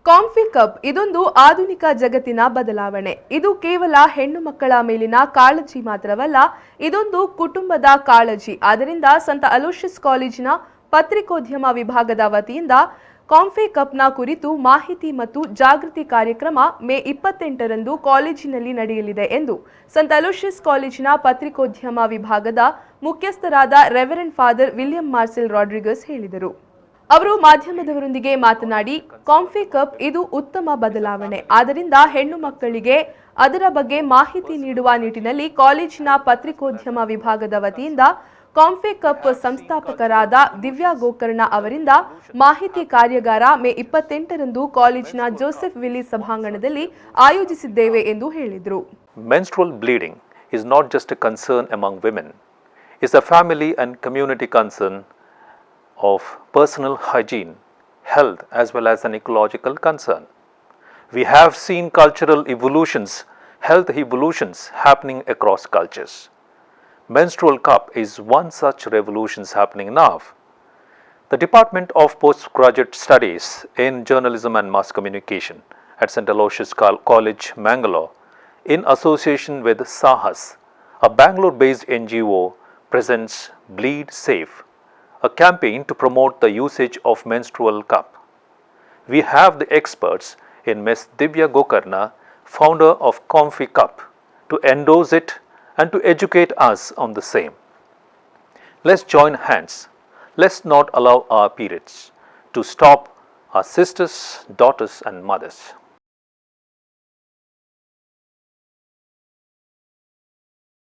Comfy cup ಇದೊಂದು ಆಧುನಿಕ ಜಗತ್ತಿನ ಬದಲಾವಣೆ. ಇದು ಕೇವಲ ಹೆಣ್ಣು ಮಕ್ಕಳ ಮೇಲಿನ ಕಾಳಜಿ ಮಾತ್ರವಲ್ಲ, ಇದೊಂದು ಕುಟುಂಬದ ಕಾಳಜಿ. ಆದ್ದರಿಂದ ಸಂತ ಅಲೋಶಿಯಸ್ ಕಾಲೇಜಿನ ಪತ್ರಿಕೋದ್ಯಮ ವಿಭಾಗದ ವತಿಯಿಂದ ಕಾಂಫಿ ಕಪ್ನ ಕುರಿತು ಮಾಹಿತಿ ಮತ್ತು ಜಾಗೃತಿ ಕಾರ್ಯಕ್ರಮ ಮೇ 28ರಂದು ಕಾಲೇಜಿನಲ್ಲಿ ನಡೆಯಲಿದೆ ಎಂದು ಸಂತ ಅಲೋಶಿಯಸ್ ಕಾಲೇಜಿನ ಪತ್ರಿಕೋದ್ಯಮ ವಿಭಾಗದ ಮುಖ್ಯಸ್ಥರಾದ reverend father William Marcel Rodrigues ಹೇಳಿದರು. ಅವರು ಮಾಧ್ಯಮದವರೊಂದಿಗೆ ಮಾತನಾಡಿ, ಕಾಂಫಿ ಕಪ್ ಇದು ಉತ್ತಮ ಬದಲಾವಣೆ. ಆದ್ದರಿಂದ ಹೆಣ್ಣು ಮಕ್ಕಳಿಗೆ ಅದರ ಬಗ್ಗೆ ಮಾಹಿತಿ ನೀಡುವ ನಿಟ್ಟಿನಲ್ಲಿ ಕಾಲೇಜಿನ ಪತ್ರಿಕೋದ್ಯಮ ವಿಭಾಗದ ವತಿಯಿಂದ ಕಾಂಫಿ ಕಪ್ ಸಂಸ್ಥಾಪಕರಾದ ದಿವ್ಯಾ ಗೋಕರ್ಣ ಅವರಿಂದ ಮಾಹಿತಿ ಕಾರ್ಯಾಗಾರ ಮೇ 28ರಂದು ಕಾಲೇಜಿನ ಜೋಸೆಫ್ ವಿಲಿ ಸಭಾಂಗಣದಲ್ಲಿ ಆಯೋಜಿಸಿದ್ದೇವೆ ಎಂದು ಹೇಳಿದರು. Menstrual bleeding is not just a concern among women. It's a family and community concern of personal hygiene, health as well as an ecological concern. We have seen cultural evolutions, health evolutions happening across cultures. Menstrual cup is one such revolution happening now. The Department of Postgraduate Studies in Journalism and Mass Communication at St. Aloysius College, Mangalore, in association with Sahas, a Bangalore-based NGO, presents Bleed Safe, a campaign to promote the usage of menstrual cup. We have the experts in Ms. Divya Gokarna, founder of Compy Cup, to endorse it and to educate us on the same. Let's join hands. Let's not allow our periods to stop our sisters, daughters and mothers.